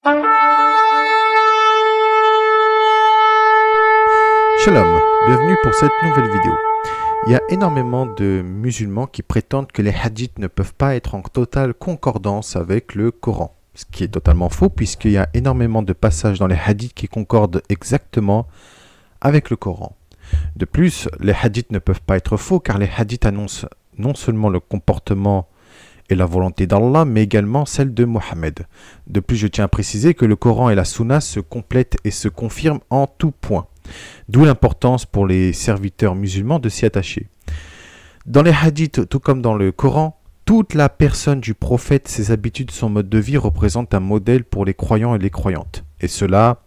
Shalom, bienvenue pour cette nouvelle vidéo. Il y a énormément de musulmans qui prétendent que les hadiths ne peuvent pas être en totale concordance avec le Coran. Ce qui est totalement faux puisqu'il y a énormément de passages dans les hadiths qui concordent exactement avec le Coran. De plus, les hadiths ne peuvent pas être faux car les hadiths annoncent non seulement le comportement et la volonté d'Allah, mais également celle de Mohammed. De plus, je tiens à préciser que le Coran et la Sunna se complètent et se confirment en tout point. D'où l'importance pour les serviteurs musulmans de s'y attacher. Dans les hadiths, tout comme dans le Coran, toute la personne du prophète, ses habitudes, son mode de vie représentent un modèle pour les croyants et les croyantes. Et cela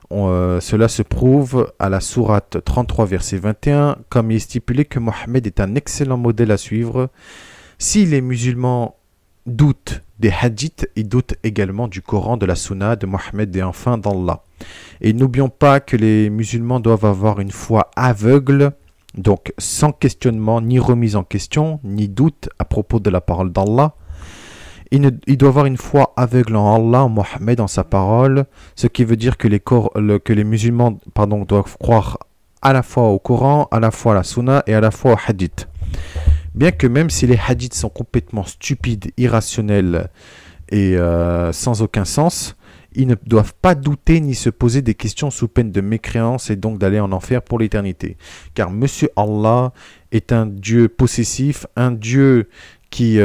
se prouve à la sourate 33, verset 21, comme il est stipulé que Mohammed est un excellent modèle à suivre. Si les musulmans doutent des hadiths, ils doutent également du Coran, de la Sunna, de Mohammed et enfin d'Allah. Et n'oublions pas que les musulmans doivent avoir une foi aveugle, donc sans questionnement, ni remise en question, ni doute à propos de la parole d'Allah. Il doit avoir une foi aveugle en Allah, en Mohammed, en sa parole, ce qui veut dire que les musulmans doivent croire à la fois au Coran, à la fois à la Sunna et à la fois au hadith. Bien que même si les hadiths sont complètement stupides, irrationnels et sans aucun sens, ils ne doivent pas douter ni se poser des questions sous peine de mécréance et donc d'aller en enfer pour l'éternité. Car Monsieur Allah est un Dieu possessif, un Dieu qui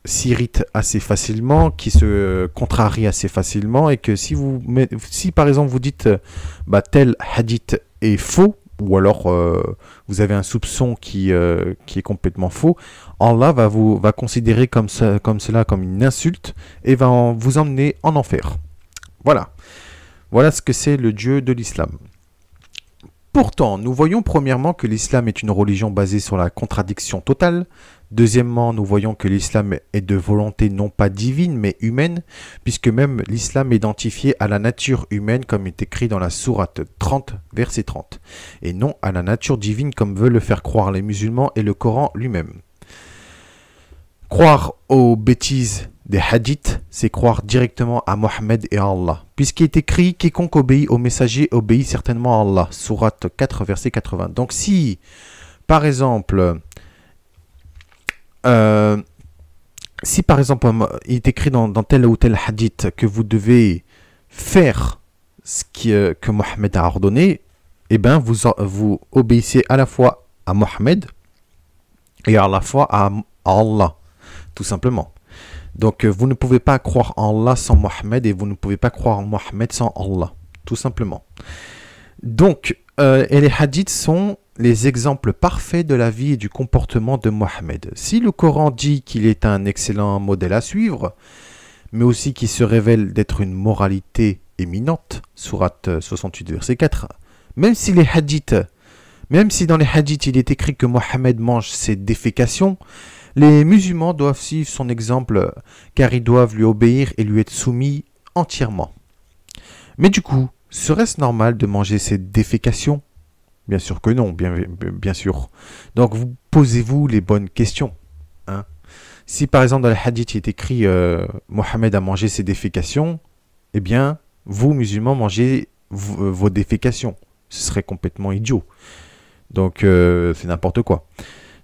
s'irrite assez facilement, qui se contrarie assez facilement et que si par exemple vous dites tel hadith est faux, ou alors vous avez un soupçon qui est complètement faux, Allah va considérer comme cela comme une insulte et va vous emmener en enfer. Voilà ce que c'est le Dieu de l'islam. Pourtant, nous voyons premièrement que l'islam est une religion basée sur la contradiction totale. Deuxièmement, nous voyons que l'islam est de volonté non pas divine mais humaine, puisque même l'islam est identifié à la nature humaine comme est écrit dans la sourate 30, verset 30, et non à la nature divine comme veulent le faire croire les musulmans et le Coran lui-même. Croire aux bêtises des hadiths, c'est croire directement à Mohammed et à Allah, puisqu'il est écrit « Quiconque obéit au messager obéit certainement à Allah » sourate 4, verset 80. Donc si, par exemple, il est écrit dans tel ou tel hadith que vous devez faire ce que Mohammed a ordonné, eh bien vous obéissez à la fois à Mohammed et à la fois à Allah, tout simplement. Donc vous ne pouvez pas croire en Allah sans Mohammed et vous ne pouvez pas croire en Mohammed sans Allah, tout simplement. Donc, et les hadiths sont les exemples parfaits de la vie et du comportement de Mohammed. Si le Coran dit qu'il est un excellent modèle à suivre, mais aussi qu'il se révèle d'être une moralité éminente, sourate 68, verset 4, même si dans les hadiths il est écrit que Mohammed mange ses défécations, les musulmans doivent suivre son exemple car ils doivent lui obéir et lui être soumis entièrement. Mais du coup, serait-ce normal de manger ses défécations ? Bien sûr que non, bien sûr. Donc vous posez-vous les bonnes questions. Hein. Si par exemple dans le hadith il est écrit Mohammed a mangé ses défécations, eh bien vous musulmans mangez vos défécations. Ce serait complètement idiot. Donc c'est n'importe quoi.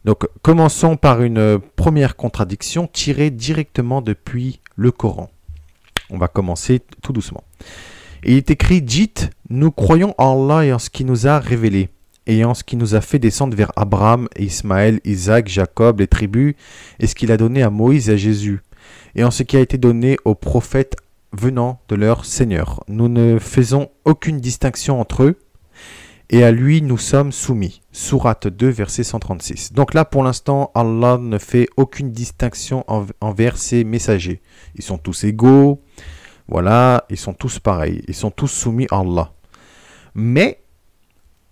Donc commençons par une première contradiction tirée directement depuis le Coran. On va commencer tout doucement. Il est écrit, dites, nous croyons en Allah et en ce qu'il nous a révélé, et en ce qu'il nous a fait descendre vers Abraham, Ismaël, Isaac, Jacob, les tribus, et ce qu'il a donné à Moïse et à Jésus, et en ce qui a été donné aux prophètes venant de leur Seigneur. Nous ne faisons aucune distinction entre eux, et à lui nous sommes soumis. Sourate 2, verset 136. Donc là, pour l'instant, Allah ne fait aucune distinction envers ses messagers. Ils sont tous égaux. Voilà, ils sont tous pareils, ils sont tous soumis à Allah. Mais,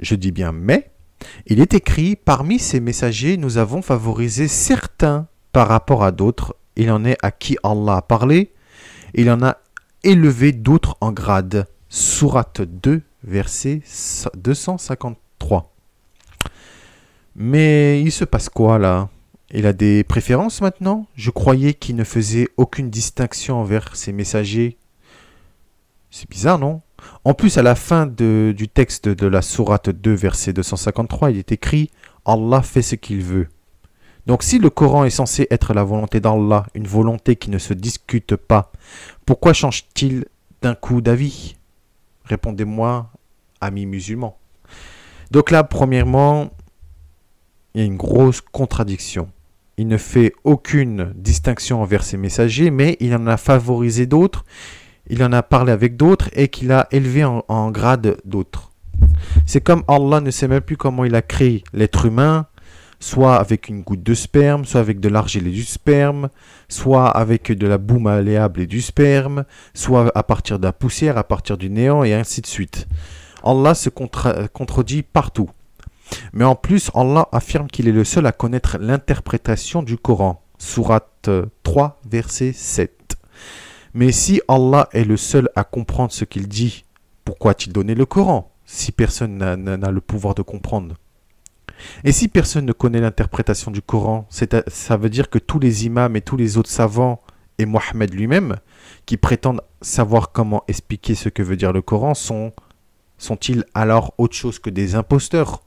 je dis bien mais, il est écrit, parmi ces messagers, nous avons favorisé certains par rapport à d'autres. Il en est à qui Allah a parlé, il en a élevé d'autres en grade. Sourate 2, verset 253. Mais il se passe quoi là? Il a des préférences maintenant? Je croyais qu'il ne faisait aucune distinction envers ses messagers. C'est bizarre, non? En plus, à la fin du texte de la sourate 2, verset 253, il est écrit « Allah fait ce qu'il veut ». Donc si le Coran est censé être la volonté d'Allah, une volonté qui ne se discute pas, pourquoi change-t-il d'un coup d'avis? Répondez-moi, amis musulmans. Donc là, premièrement, il y a une grosse contradiction. Il ne fait aucune distinction envers ses messagers, mais il en a favorisé d'autres, il en a parlé avec d'autres et qu'il a élevé en grade d'autres. C'est comme Allah ne sait même plus comment il a créé l'être humain, soit avec une goutte de sperme, soit avec de l'argile et du sperme, soit avec de la boue malléable et du sperme, soit à partir de la poussière, à partir du néant et ainsi de suite. Allah se contredit partout. Mais en plus, Allah affirme qu'il est le seul à connaître l'interprétation du Coran. Sourate 3, verset 7. Mais si Allah est le seul à comprendre ce qu'il dit, pourquoi a-t-il donné le Coran, si personne n'a le pouvoir de comprendre? Et si personne ne connaît l'interprétation du Coran, ça veut dire que tous les imams et tous les autres savants, et Mohammed lui-même, qui prétendent savoir comment expliquer ce que veut dire le Coran, sont-ils alors autre chose que des imposteurs?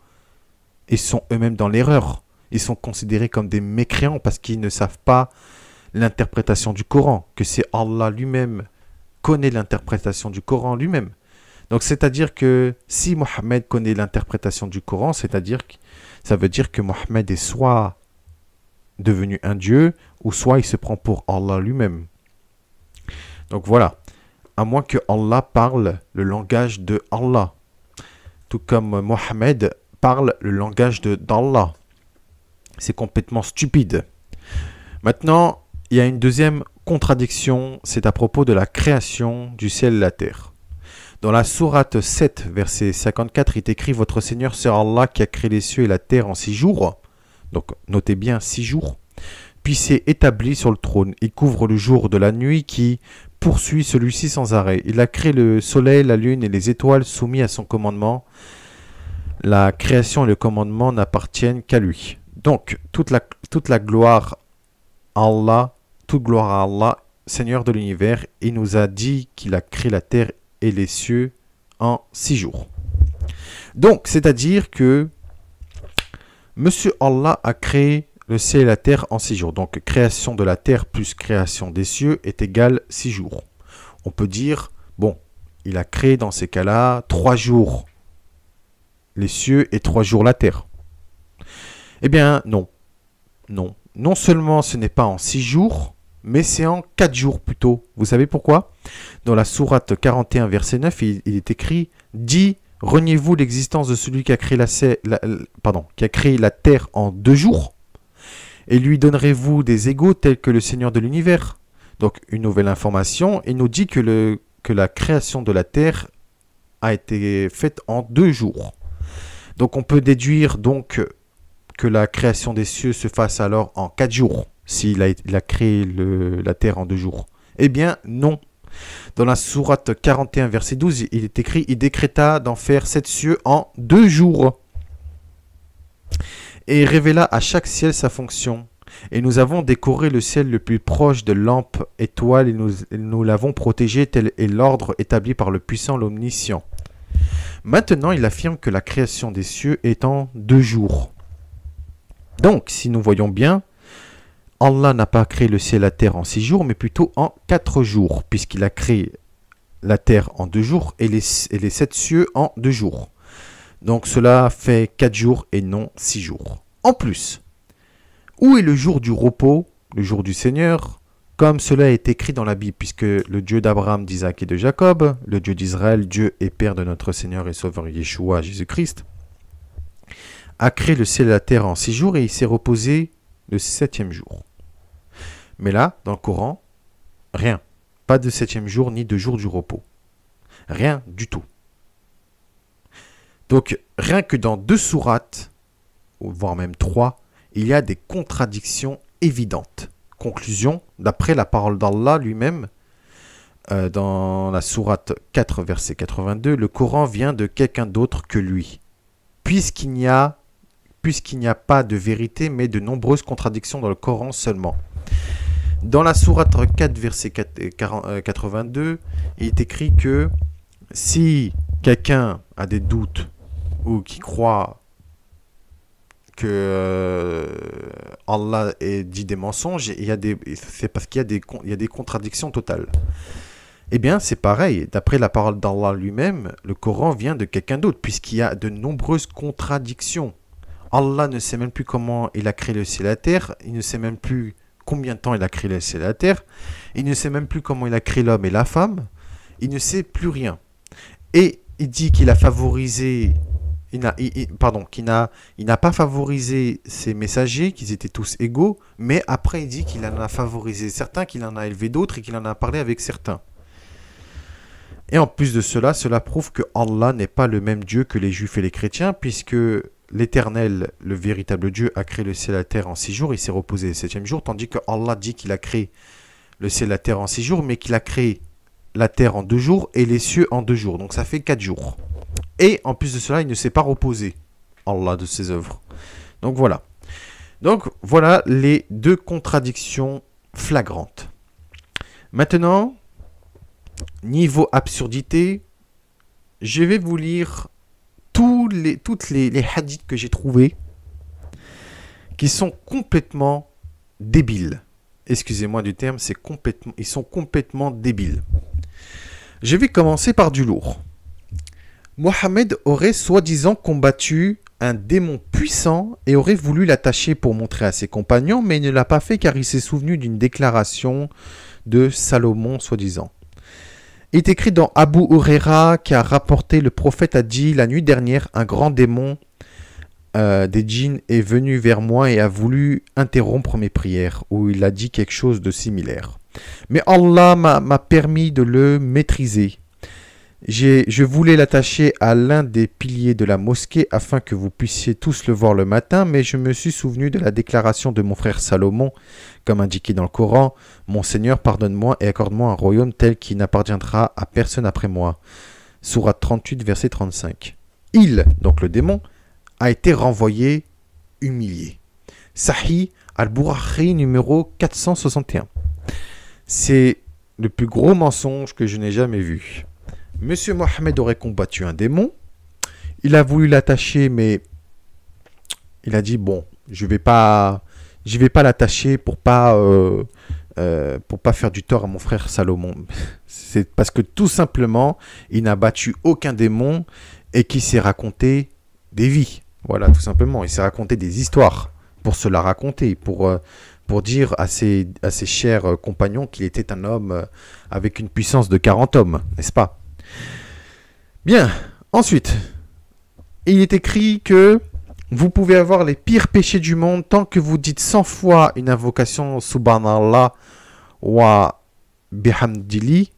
Ils sont eux-mêmes dans l'erreur. Ils sont considérés comme des mécréants parce qu'ils ne savent pas l'interprétation du Coran, que c'est Allah lui-même connaît l'interprétation du Coran lui-même. Donc c'est-à-dire que si Mohammed connaît l'interprétation du Coran, ça veut dire que Mohammed est soit devenu un dieu, ou soit il se prend pour Allah lui-même. Donc voilà, à moins que Allah parle le langage de Allah, tout comme Mohammed parle le langage d'Allah. C'est complètement stupide. Maintenant, il y a une deuxième contradiction, c'est à propos de la création du ciel et la terre. Dans la sourate 7, verset 54, il est écrit « Votre Seigneur, c'est Allah qui a créé les cieux et la terre en 6 jours. » Donc, notez bien 6 jours. « Puis s'est établi sur le trône. Il couvre le jour de la nuit qui poursuit celui-ci sans arrêt. Il a créé le soleil, la lune et les étoiles soumis à son commandement. La création et le commandement n'appartiennent qu'à lui. » Donc, toute la gloire à Allah, toute gloire à Allah, Seigneur de l'univers, il nous a dit qu'il a créé la terre et les cieux en 6 jours. Donc, c'est-à-dire que Monsieur Allah a créé le ciel et la terre en 6 jours. Donc, création de la terre plus création des cieux est égale 6 jours. On peut dire, bon, il a créé dans ces cas-là 3 jours les cieux et 3 jours la terre. Eh bien, non. Non. Non seulement ce n'est pas en 6 jours, mais c'est en 4 jours plutôt. Vous savez pourquoi? Dans la sourate 41, verset 9, il est écrit « Dis, reniez-vous l'existence de celui qui a créé la terre en 2 jours et lui donnerez-vous des égaux tels que le Seigneur de l'univers ?» Donc, une nouvelle information, il nous dit que la création de la terre a été faite en 2 jours. Donc, on peut déduire donc que la création des cieux se fasse alors en 4 jours. S'il a créé la terre en 2 jours. Eh bien, non. Dans la sourate 41, verset 12, il est écrit « Il décréta d'en faire 7 cieux en 2 jours. Et il révéla à chaque ciel sa fonction. Et nous avons décoré le ciel le plus proche de lampes étoiles et nous l'avons protégé tel est l'ordre établi par le puissant, l'omniscient. » Maintenant, il affirme que la création des cieux est en 2 jours. Donc, si nous voyons bien, Allah n'a pas créé le ciel et la terre en 6 jours, mais plutôt en 4 jours, puisqu'il a créé la terre en 2 jours et les 7 cieux en 2 jours. Donc cela fait 4 jours et non 6 jours. En plus, où est le jour du repos, le jour du Seigneur, comme cela est écrit dans la Bible, puisque le Dieu d'Abraham, d'Isaac et de Jacob, le Dieu d'Israël, Dieu et Père de notre Seigneur et Sauveur Yeshua, Jésus-Christ, a créé le ciel et la terre en 6 jours et il s'est reposé le 7e jour. Mais là, dans le Coran, rien. Pas de 7e jour ni de jour du repos. Rien du tout. Donc, rien que dans 2 sourates, voire même 3, il y a des contradictions évidentes. Conclusion, d'après la parole d'Allah lui-même, dans la sourate 4, verset 82, le Coran vient de quelqu'un d'autre que lui. Puisqu'il n'y a pas de vérité, mais de nombreuses contradictions dans le Coran seulement. Dans la sourate 4, verset 82, il est écrit que si quelqu'un a des doutes ou qui croit que Allah dit des mensonges, c'est parce qu'il y a des contradictions totales. Eh bien, c'est pareil. D'après la parole d'Allah lui-même, le Coran vient de quelqu'un d'autre, puisqu'il y a de nombreuses contradictions. Allah ne sait même plus comment il a créé le ciel et la terre. Il ne sait même plus combien de temps il a créé le ciel et la terre. Il ne sait même plus comment il a créé l'homme et la femme. Il ne sait plus rien. Et il dit qu'il a favorisé... Il n'a pas favorisé ses messagers, qu'ils étaient tous égaux, mais après il dit qu'il en a favorisé certains, qu'il en a élevé d'autres et qu'il en a parlé avec certains. Et en plus de cela, cela prouve que Allah n'est pas le même Dieu que les Juifs et les chrétiens, puisque l'Éternel, le véritable Dieu, a créé le ciel et la terre en 6 jours, il s'est reposé le 7e jour, tandis que Allah dit qu'il a créé le ciel et la terre en 6 jours, mais qu'il a créé la terre en 2 jours et les cieux en 2 jours. Donc ça fait 4 jours. Et en plus de cela, il ne s'est pas reposé, Allah, de ses œuvres. Donc voilà les deux contradictions flagrantes. Maintenant, niveau absurdité, je vais vous lire toutes les hadiths que j'ai trouvés qui sont complètement débiles. Excusez-moi du terme, ils sont complètement débiles. Je vais commencer par du lourd. Mohammed aurait soi-disant combattu un démon puissant et aurait voulu l'attacher pour montrer à ses compagnons, mais il ne l'a pas fait car il s'est souvenu d'une déclaration de Salomon, soi-disant. Il est écrit dans Abu Huraira qui a rapporté: le prophète a dit: la nuit dernière, un grand démon des djinns est venu vers moi et a voulu interrompre mes prières, où il a dit quelque chose de similaire. Mais Allah m'a permis de le maîtriser. Je voulais l'attacher à l'un des piliers de la mosquée afin que vous puissiez tous le voir le matin, mais je me suis souvenu de la déclaration de mon frère Salomon, comme indiqué dans le Coran: mon Seigneur, pardonne-moi et accorde-moi un royaume tel qu'il n'appartiendra à personne après moi. Sourate 38, verset 35. Il, donc le démon, a été renvoyé humilié. Sahih al-Bukhari numéro 461. C'est le plus gros mensonge que je n'ai jamais vu. Monsieur Mohammed aurait combattu un démon. Il a voulu l'attacher, mais il a dit: bon, je vais pas l'attacher pour pas faire du tort à mon frère Salomon. C'est parce que tout simplement, il n'a battu aucun démon et qu'il s'est raconté des vies. Voilà, tout simplement. Il s'est raconté des histoires pour se la raconter, pour dire à ses chers compagnons qu'il était un homme avec une puissance de 40 hommes, n'est-ce pas? Bien, ensuite, il est écrit que vous pouvez avoir les pires péchés du monde tant que vous dites 100 fois une invocation Subhanallah wa bihamdihi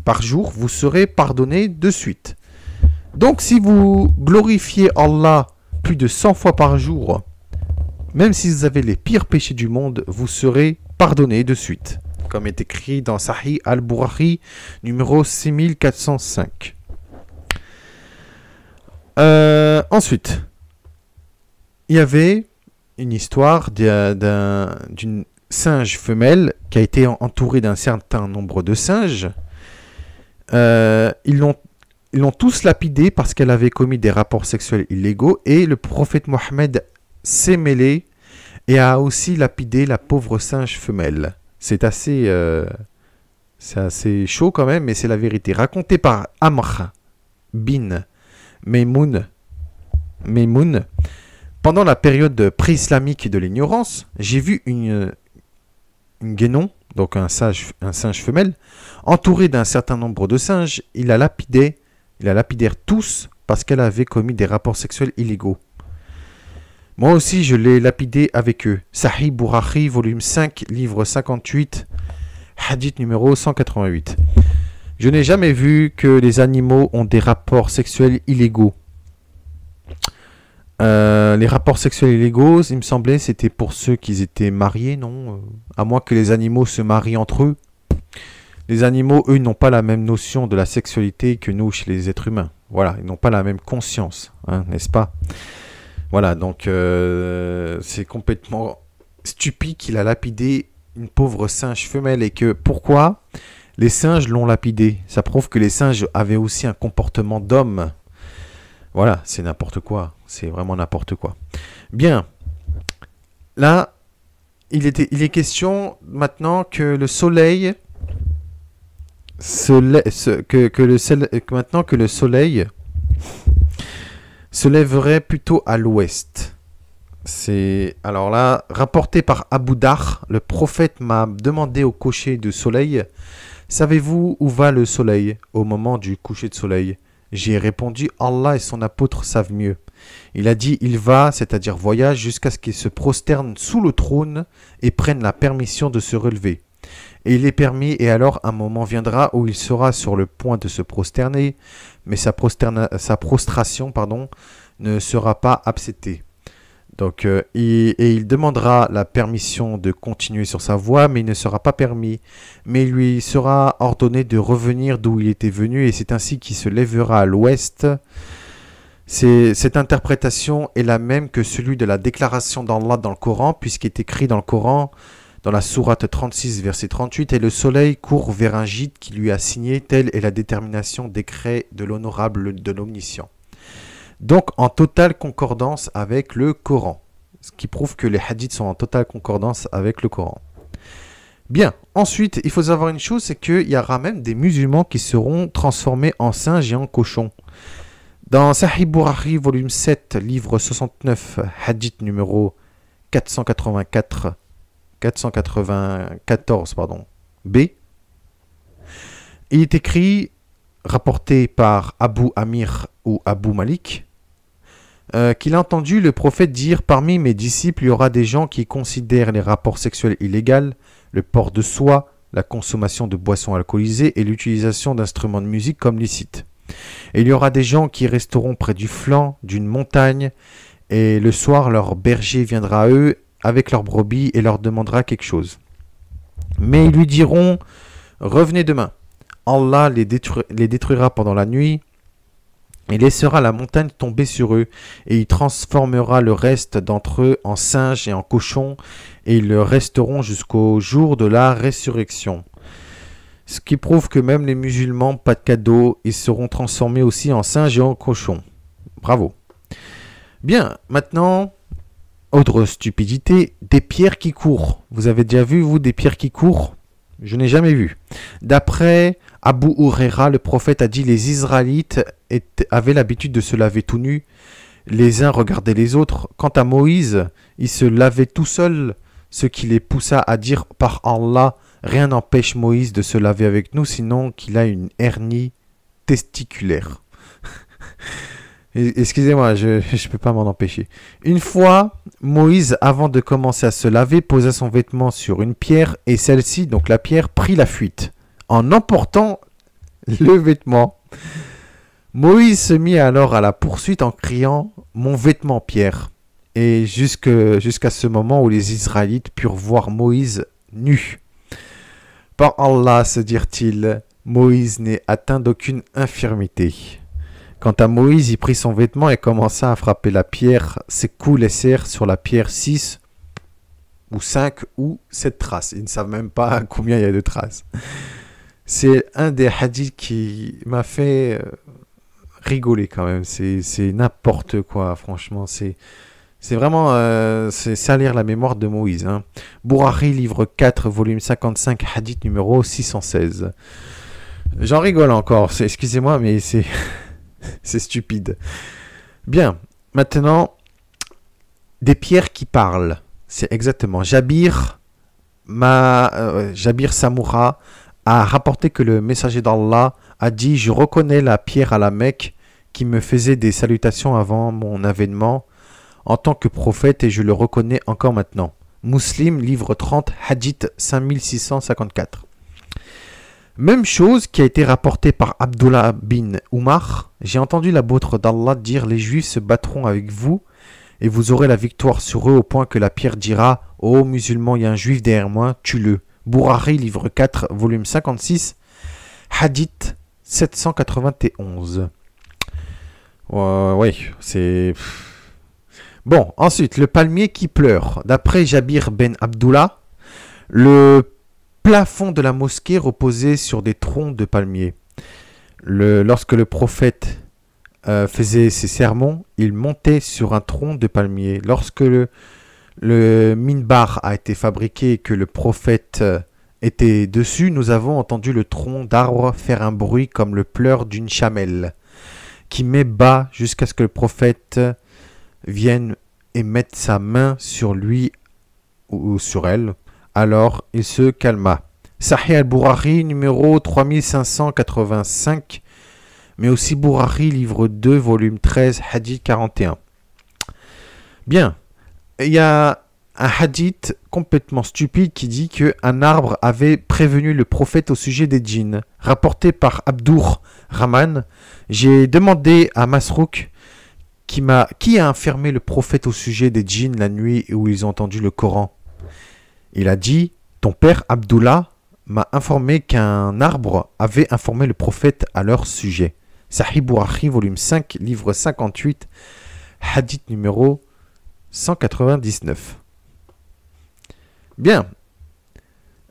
par jour, vous serez pardonné de suite. Donc si vous glorifiez Allah plus de 100 fois par jour, même si vous avez les pires péchés du monde, vous serez pardonné de suite, comme est écrit dans Sahih al-Bukhari numéro 6405. Ensuite, il y avait une histoire d'une singe femelle qui a été entourée d'un certain nombre de singes. Ils l'ont tous lapidée parce qu'elle avait commis des rapports sexuels illégaux, et le prophète Mohammed s'est mêlé et a aussi lapidé la pauvre singe femelle. C'est assez chaud quand même, mais c'est la vérité. Raconté par Amr bin Maymoun. Pendant la période pré-islamique de l'ignorance, j'ai vu une guénon, donc un singe femelle, entouré d'un certain nombre de singes. Il la lapidèrent tous parce qu'elle avait commis des rapports sexuels illégaux. Moi aussi, je l'ai lapidé avec eux. Sahih Bukhari, volume 5, livre 58, hadith numéro 188. Je n'ai jamais vu que les animaux ont des rapports sexuels illégaux. Les rapports sexuels illégaux, il me semblait, c'était pour ceux qui étaient mariés, non? À moins que les animaux se marient entre eux. Les animaux, eux, n'ont pas la même notion de la sexualité que nous, chez les êtres humains. Voilà, ils n'ont pas la même conscience, hein, n'est-ce pas? Voilà, donc c'est complètement stupide qu'il a lapidé une pauvre singe femelle et que pourquoi les singes l'ont lapidé. Ça prouve que les singes avaient aussi un comportement d'homme. Voilà, c'est n'importe quoi. C'est vraiment n'importe quoi. Bien. Là, il est question maintenant que le soleil maintenant que le soleil se lèverait plutôt à l'ouest. C'est alors là rapporté par Abu Dar, le prophète m'a demandé au coucher du soleil, savez-vous où va le soleil au moment du coucher de soleil? J'ai répondu, Allah et son apôtre savent mieux. Il a dit, il va, c'est-à-dire voyage, jusqu'à ce qu'il se prosterne sous le trône et prenne la permission de se relever. Et il est permis, et alors un moment viendra où il sera sur le point de se prosterner, mais sa prostration ne sera pas acceptée. Donc, il demandera la permission de continuer sur sa voie, mais il ne sera pas permis. Mais il lui sera ordonné de revenir d'où il était venu, et c'est ainsi qu'il se lèvera à l'ouest. Cette interprétation est la même que celui de la déclaration d'Allah dans le Coran, puisqu'il est écrit dans le Coran, dans la sourate 36, verset 38, « Et le soleil court vers un gîte qui lui a signé, telle est la détermination décret de l'honorable de l'omniscient. » Donc en totale concordance avec le Coran, ce qui prouve que les hadiths sont en totale concordance avec le Coran. Bien, ensuite, il faut savoir une chose, c'est qu'il y aura même des musulmans qui seront transformés en singes et en cochons. Dans Sahih Bukhari, volume 7, livre 69, hadith numéro 494, B, il est écrit, rapporté par Abu Amir ou Abu Malik, qu'il a entendu le prophète dire « Parmi mes disciples, il y aura des gens qui considèrent les rapports sexuels illégaux, le port de soie, la consommation de boissons alcoolisées et l'utilisation d'instruments de musique comme licites. Et il y aura des gens qui resteront près du flanc d'une montagne, et le soir, leur berger viendra à eux avec leurs brebis et leur demandera quelque chose. Mais ils lui diront « Revenez demain. » Allah les détruira pendant la nuit et laissera la montagne tomber sur eux, et il transformera le reste d'entre eux en singes et en cochons, et ils le resteront jusqu'au jour de la résurrection. Ce qui prouve que même les musulmans, pas de cadeau, ils seront transformés aussi en singes et en cochons. Bravo. Bien, maintenant, autre stupidité, des pierres qui courent. Vous avez déjà vu, vous, des pierres qui courent? Je n'ai jamais vu. D'après Abu Huraira, le prophète a dit, les Israélites avaient l'habitude de se laver tout nus. Les uns regardaient les autres. Quant à Moïse, il se lavait tout seul, ce qui les poussa à dire, par Allah, rien n'empêche Moïse de se laver avec nous, sinon qu'il a une hernie testiculaire. Excusez-moi, je ne peux pas m'en empêcher. Une fois, Moïse, avant de commencer à se laver, posa son vêtement sur une pierre et celle-ci, donc la pierre, prit la fuite. En emportant le vêtement, Moïse se mit alors à la poursuite en criant « Mon vêtement, Pierre !» Et jusqu'à ce moment où les Israélites purent voir Moïse nu. Par Allah, se dirent-ils, Moïse n'est atteint d'aucune infirmité. Quant à Moïse, il prit son vêtement et commença à frapper la pierre. Ses coups laissèrent sur la pierre 6 ou 5 ou 7 traces. Ils ne savent même pas combien il y a de traces. C'est un des hadiths qui m'a fait rigoler quand même. C'est n'importe quoi, franchement. C'est vraiment c'est salir la mémoire de Moïse. Hein. Bukhari, livre 4, volume 55, hadith numéro 616. J'en rigole encore. Excusez-moi, mais c'est... c'est stupide. Bien, maintenant, des pierres qui parlent. C'est exactement. Jabir Samoura a rapporté que le messager d'Allah a dit « Je reconnais la pierre à la Mecque qui me faisait des salutations avant mon avènement en tant que prophète et je le reconnais encore maintenant. » Muslim, livre 30, hadith 5654. Même chose qui a été rapportée par Abdullah bin Umar. J'ai entendu l'apôtre d'Allah dire « Les Juifs se battront avec vous et vous aurez la victoire sur eux au point que la pierre dira « Ô musulman, il y a un Juif derrière moi, tue-le. » Bukhari, livre 4, volume 56, hadith 791. Oui, c'est... Bon, ensuite, le palmier qui pleure. D'après Jabir ben Abdullah, le plafond de la mosquée reposait sur des troncs de palmier. Lorsque le prophète faisait ses sermons, il montait sur un tronc de palmier. Lorsque le minbar a été fabriqué et que le prophète était dessus, nous avons entendu le tronc d'arbre faire un bruit comme le pleur d'une chamelle, qui met bas jusqu'à ce que le prophète vienne et mette sa main sur lui ou sur elle. Alors il se calma. Sahih al-Bourari, numéro 3585, mais aussi Bourari, livre 2, volume 13, hadith 41. Bien, il y a un hadith complètement stupide qui dit qu'un arbre avait prévenu le prophète au sujet des djinns. Rapporté par Abdur Rahman, j'ai demandé à Masrouk qui a informé le prophète au sujet des djinns la nuit où ils ont entendu le Coran. Il a dit, ton père Abdullah m'a informé qu'un arbre avait informé le prophète à leur sujet. Sahih Bourari, volume 5, livre 58, hadith numéro 199. Bien.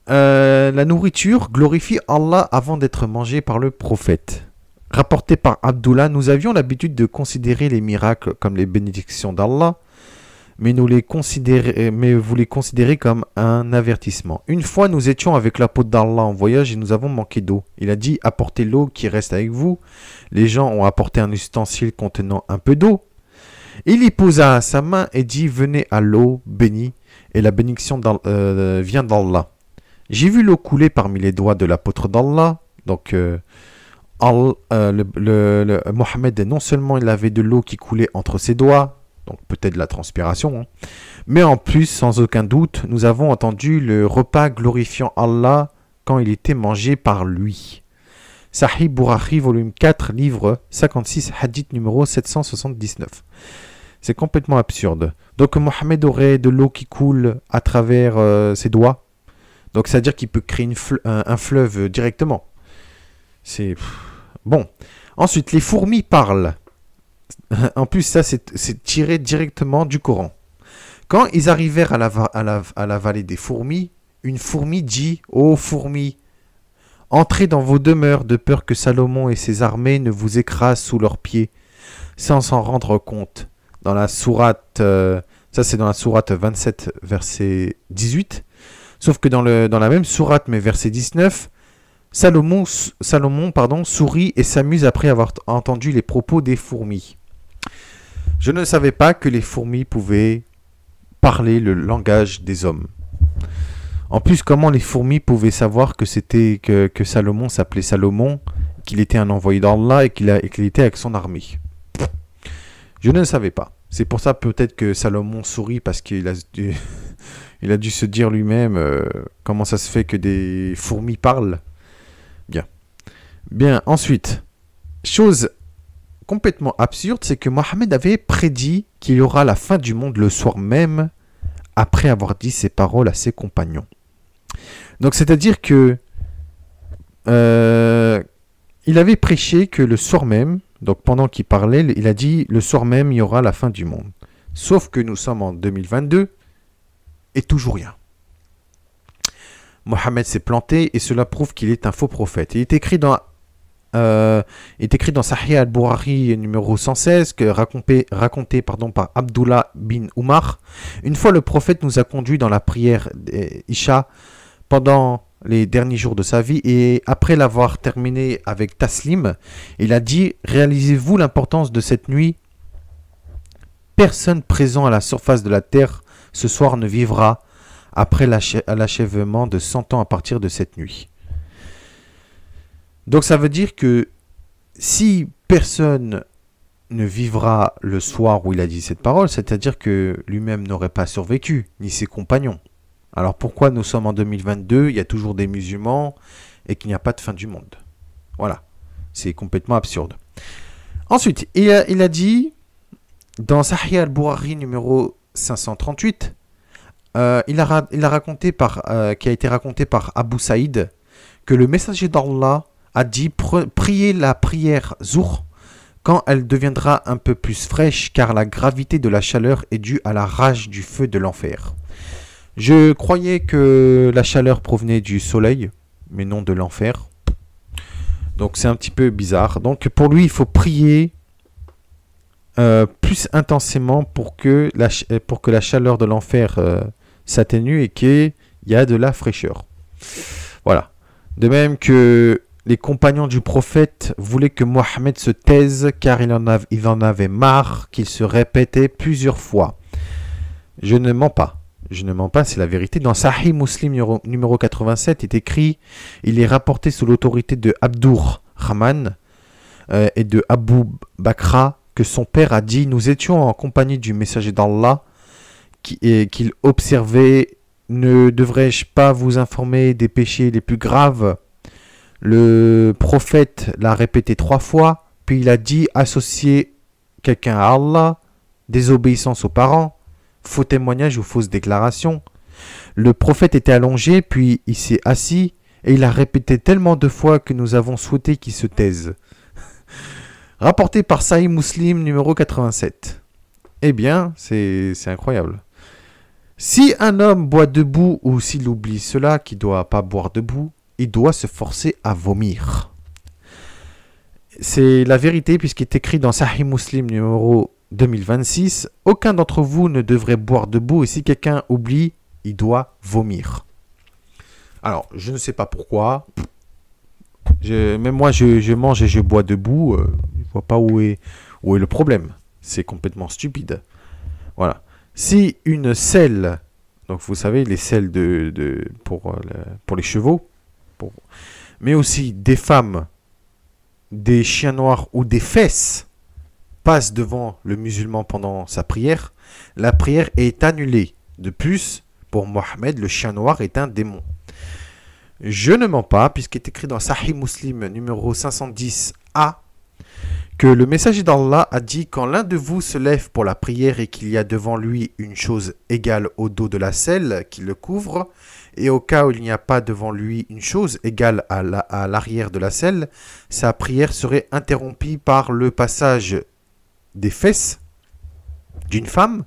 La nourriture glorifie Allah avant d'être mangée par le prophète. Rapporté par Abdullah, nous avions l'habitude de considérer les miracles comme les bénédictions d'Allah, mais vous les considérez comme un avertissement. Une fois, nous étions avec l'apôtre d'Allah en voyage et nous avons manqué d'eau. Il a dit, apportez l'eau qui reste avec vous. Les gens ont apporté un ustensile contenant un peu d'eau. Il y posa sa main et dit, venez à l'eau bénie, et la bénédiction vient d'Allah. J'ai vu l'eau couler parmi les doigts de l'apôtre d'Allah. Donc, Mohammed, non seulement il avait de l'eau qui coulait entre ses doigts, donc peut-être de la transpiration, mais en plus, sans aucun doute, nous avons entendu le repas glorifiant Allah quand il était mangé par lui. Sahih Bourari, volume 4, livre 56, hadith numéro 779. C'est complètement absurde. Donc Mohammed aurait de l'eau qui coule à travers ses doigts. Donc c'est-à-dire qu'il peut créer un fleuve directement. C'est... Bon. Ensuite, les fourmis parlent. En plus, ça, c'est tiré directement du Coran. Quand ils arrivèrent à la vallée des fourmis, une fourmi dit « Ô fourmis, entrez dans vos demeures de peur que Salomon et ses armées ne vous écrasent sous leurs pieds, sans s'en rendre compte. » Dans la sourate, ça c'est dans la sourate 27, verset 18. Sauf que dans la même sourate, mais verset 19, Salomon sourit et s'amuse après avoir entendu les propos des fourmis. Je ne savais pas que les fourmis pouvaient parler le langage des hommes. En plus, comment les fourmis pouvaient savoir que Salomon s'appelait Salomon, qu'il était un envoyé d'Allah et qu'il était avec son armée? Je ne le savais pas. C'est pour ça peut-être que Salomon sourit parce qu'il a dû se dire lui-même comment ça se fait que des fourmis parlent. Bien. Bien, ensuite, chose complètement absurde, c'est que Mohammed avait prédit qu'il y aura la fin du monde le soir même après avoir dit ces paroles à ses compagnons. Donc c'est-à-dire que il avait prêché que le soir même, donc pendant qu'il parlait, il a dit le soir même il y aura la fin du monde. Sauf que nous sommes en 2022 et toujours rien. Mohammed s'est planté et cela prouve qu'il est un faux prophète. Il est écrit dans Sahih al-Bourari numéro 116, raconté par Abdullah bin Umar. Une fois le prophète nous a conduits dans la prière Isha pendant les derniers jours de sa vie et après l'avoir terminé avec Taslim, il a dit « Réalisez-vous l'importance de cette nuit ? Personne présent à la surface de la terre ce soir ne vivra après l'achèvement de 100 ans à partir de cette nuit. » Donc ça veut dire que si personne ne vivra le soir où il a dit cette parole, c'est-à-dire que lui-même n'aurait pas survécu, ni ses compagnons. Alors pourquoi nous sommes en 2022, il y a toujours des musulmans et qu'il n'y a pas de fin du monde? Voilà, c'est complètement absurde. Ensuite, il a dit, dans Sahih al-Bourari numéro 538, qui a été raconté par Abu Saïd, que le messager d'Allah a dit « Priez la prière Zuhr quand elle deviendra un peu plus fraîche, car la gravité de la chaleur est due à la rage du feu de l'enfer. Je croyais que la chaleur provenait du soleil, mais non de l'enfer. Donc c'est un petit peu bizarre. Donc pour lui, il faut prier plus intensément pour que la chaleur de l'enfer s'atténue et qu'il y a de la fraîcheur. Voilà. De même que les compagnons du prophète voulaient que Mohammed se taise car il en avait marre qu'il se répétait plusieurs fois. Je ne mens pas. Je ne mens pas, c'est la vérité. Dans Sahih Muslim numéro 87 est écrit, il est rapporté sous l'autorité de Abdur Rahman et de Abu Bakra que son père a dit, nous étions en compagnie du messager d'Allah qu'il observait, ne devrais-je pas vous informer des péchés les plus graves? Le prophète l'a répété 3 fois, puis il a dit, associer quelqu'un à Allah, désobéissance aux parents, faux témoignage ou fausse déclaration. Le prophète était allongé, puis il s'est assis, et il a répété tellement de fois que nous avons souhaité qu'il se taise. Rapporté par Sahih Muslim numéro 87. Eh bien, c'est incroyable. Si un homme boit debout ou s'il oublie cela, qu'il ne doit pas boire debout, il doit se forcer à vomir. C'est la vérité puisqu'il est écrit dans Sahih Muslim numéro 2026, aucun d'entre vous ne devrait boire debout et si quelqu'un oublie, il doit vomir. Alors, je ne sais pas pourquoi. Même moi, je mange et je bois debout. Je ne vois pas où est le problème. C'est complètement stupide. Voilà. Si une selle, donc vous savez, les selles pour les chevaux, mais aussi des femmes, des chiens noirs ou des fesses passent devant le musulman pendant sa prière, la prière est annulée. De plus, pour Mohammed, le chien noir est un démon. Je ne mens pas, puisqu'il est écrit dans Sahih Muslim numéro 510a, que le messager d'Allah a dit, quand l'un de vous se lève pour la prière et qu'il y a devant lui une chose égale au dos de la selle qui le couvre, et au cas où il n'y a pas devant lui une chose égale à l'arrière de la selle, sa prière serait interrompue par le passage des fesses d'une femme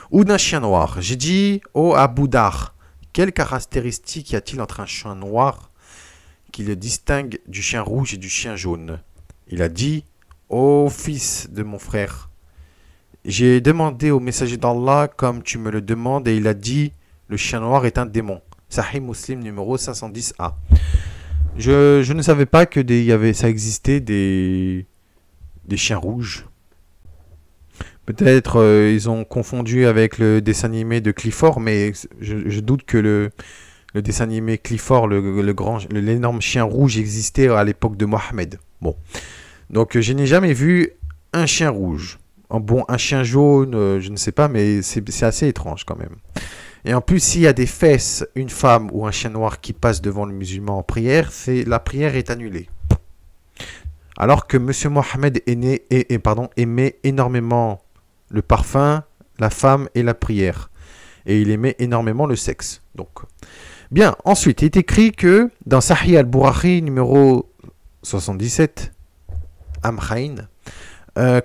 ou d'un chien noir. J'ai dit, ô Abu Dar, quelle caractéristique y a-t-il entre un chien noir qui le distingue du chien rouge et du chien jaune? Il a dit, ô fils de mon frère, j'ai demandé au messager d'Allah comme tu me le demandes et il a dit, le chien noir est un démon. Sahih Muslim numéro 510a. Je ne savais pas que ça existait des chiens rouges. Peut-être ils ont confondu avec le dessin animé de Clifford, mais je doute que le dessin animé Clifford, l'énorme chien rouge existait à l'époque de Mohammed. Bon, donc je n'ai jamais vu un chien rouge. Bon, un chien jaune, je ne sais pas, mais c'est assez étrange quand même. Et en plus, s'il y a des fesses, une femme ou un chien noir qui passe devant le musulman en prière, la prière est annulée. Alors que M. Mohammed aimait énormément le parfum, la femme et la prière. Et il aimait énormément le sexe. Donc, bien, ensuite, il est écrit que dans Sahih al-Bukhari numéro 77, Amrain,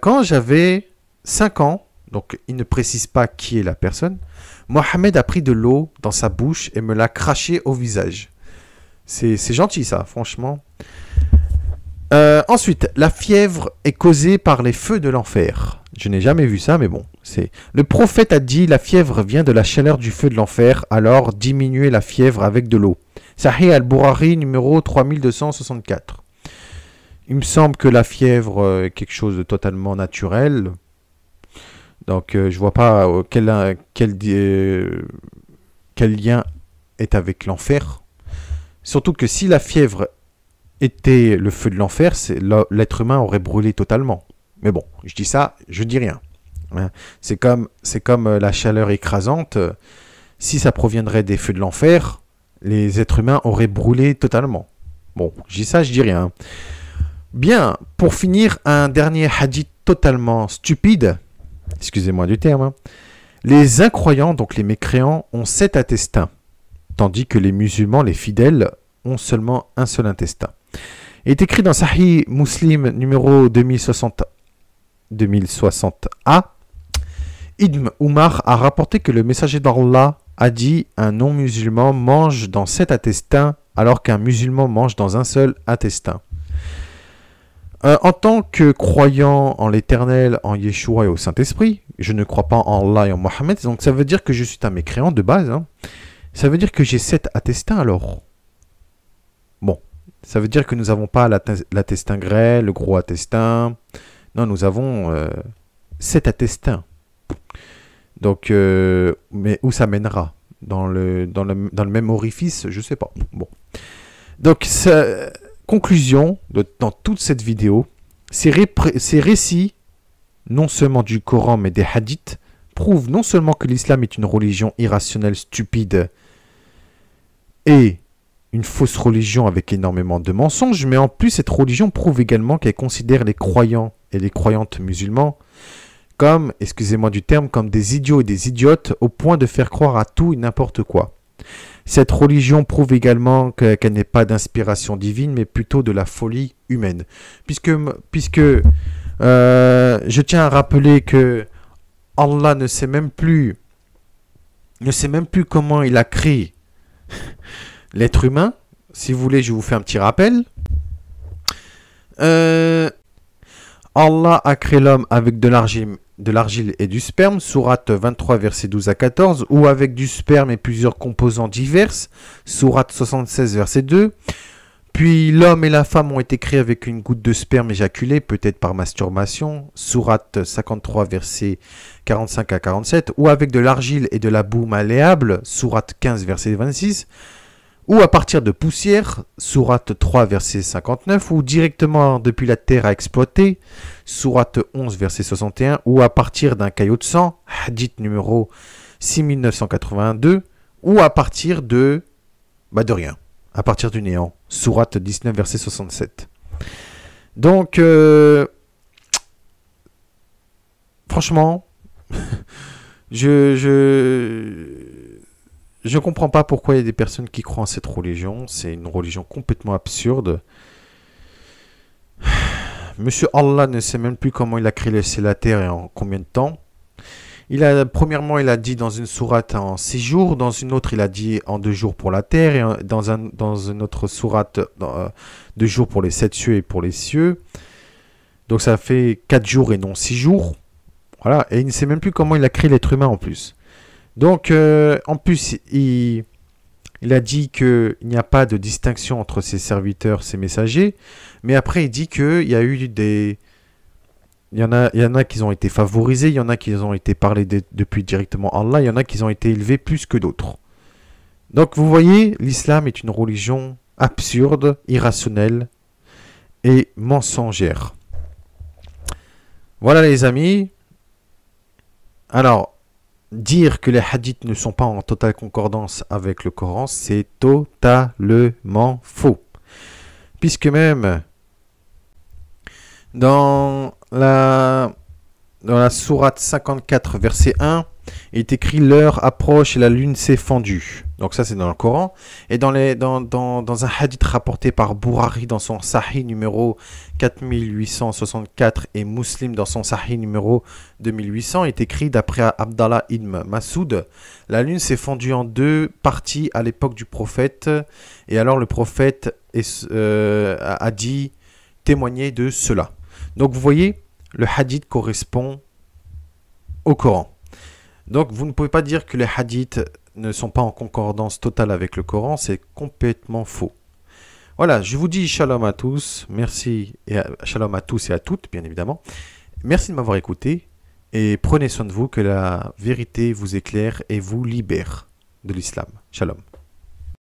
quand j'avais 5 ans, donc il ne précise pas qui est la personne, Mohammed a pris de l'eau dans sa bouche et me l'a craché au visage. C'est gentil ça, franchement. Ensuite, la fièvre est causée par les feux de l'enfer. Je n'ai jamais vu ça, mais bon. Le prophète a dit, la fièvre vient de la chaleur du feu de l'enfer, alors diminuez la fièvre avec de l'eau. Sahih al-Bukhari numéro 3264. Il me semble que la fièvre est quelque chose de totalement naturel. Donc, je ne vois pas quel lien est avec l'enfer. Surtout que si la fièvre était le feu de l'enfer, l'être humain aurait brûlé totalement. Mais bon, je dis ça, je dis rien. C'est comme la chaleur écrasante. Si ça proviendrait des feux de l'enfer, les êtres humains auraient brûlé totalement. Bon, je dis ça, je dis rien. Bien, pour finir, un dernier hadith totalement stupide. Excusez-moi du terme. Les incroyants, donc les mécréants, ont 7 intestins, tandis que les musulmans, les fidèles, ont seulement un seul intestin. Il est écrit dans Sahih Muslim numéro 2060A. Ibn Umar a rapporté que le messager d'Allah a dit un non-musulman mange dans 7 intestins alors qu'un musulman mange dans un seul intestin. En tant que croyant en l'Éternel, en Yeshua et au Saint-Esprit, je ne crois pas en Allah et en Mohammed, donc ça veut dire que je suis un mécréant de base. Hein. Ça veut dire que j'ai 7 intestins alors. Bon, ça veut dire que nous n'avons pas l'intestin grêle, le gros intestin. Non, nous avons 7 intestins. Donc, mais où ça mènera dans le même orifice, je ne sais pas. Bon. Donc, conclusion dans toute cette vidéo, ces récits, non seulement du Coran, mais des hadiths, prouvent non seulement que l'islam est une religion irrationnelle, stupide, et une fausse religion avec énormément de mensonges, mais en plus, cette religion prouve également qu'elle considère les croyants et les croyantes musulmans comme, excusez-moi du terme, comme des idiots et des idiotes au point de faire croire à tout et n'importe quoi. Cette religion prouve également qu'elle n'est pas d'inspiration divine, mais plutôt de la folie humaine. Puisque je tiens à rappeler que Allah ne sait même plus comment il a créé l'être humain. Si vous voulez, je vous fais un petit rappel. Allah a créé l'homme avec de l'argile et du sperme, sourate 23, versets 12 à 14, ou avec du sperme et plusieurs composants divers, sourate 76, verset 2. Puis l'homme et la femme ont été créés avec une goutte de sperme éjaculée, peut-être par masturbation, sourate 53, versets 45 à 47, ou avec de l'argile et de la boue malléable, sourate 15, verset 26, ou à partir de poussière, sourate 3, verset 59, ou directement depuis la terre à exploiter, sourate 11, verset 61, ou à partir d'un caillot de sang, hadith numéro 6982, ou à partir de rien, à partir du néant, sourate 19, verset 67. Donc, franchement, je ne comprends pas pourquoi il y a des personnes qui croient en cette religion. C'est une religion complètement absurde. Monsieur Allah ne sait même plus comment il a créé la terre et en combien de temps. Premièrement, il a dit dans une sourate en 6 jours. Dans une autre, il a dit en 2 jours pour la terre. Et dans une autre sourate, 2 jours pour les 7 cieux et pour les cieux. Donc ça fait 4 jours et non 6 jours. Voilà. Et il ne sait même plus comment il a créé l'être humain en plus. Donc, en plus, il a dit qu'il n'y a pas de distinction entre ses serviteurs, ses messagers. Mais après, il dit qu'il y a eu des... Il y en a qui ont été favorisés, il y en a qui ont été parlés depuis directement Allah, il y en a qui ont été élevés plus que d'autres. Donc, vous voyez, l'islam est une religion absurde, irrationnelle et mensongère. Voilà les amis. Alors... dire que les hadiths ne sont pas en totale concordance avec le Coran, c'est totalement faux. Puisque même dans la sourate 54, verset 1, il est écrit « L'heure approche et la lune s'est fendue ». Donc ça, c'est dans le Coran. Et dans un hadith rapporté par Bourari dans son Sahih numéro 4864 et Muslim dans son Sahih numéro 2800, il est écrit d'après Abdallah ibn Masoud, la lune s'est fendue en 2 parties à l'époque du prophète. Et alors le prophète a dit témoigner de cela. Donc vous voyez, le hadith correspond au Coran. Donc vous ne pouvez pas dire que les hadiths ne sont pas en concordance totale avec le Coran, c'est complètement faux. Voilà, je vous dis shalom à tous, merci, et shalom à tous et à toutes, bien évidemment. Merci de m'avoir écouté, et prenez soin de vous, que la vérité vous éclaire et vous libère de l'islam. Shalom.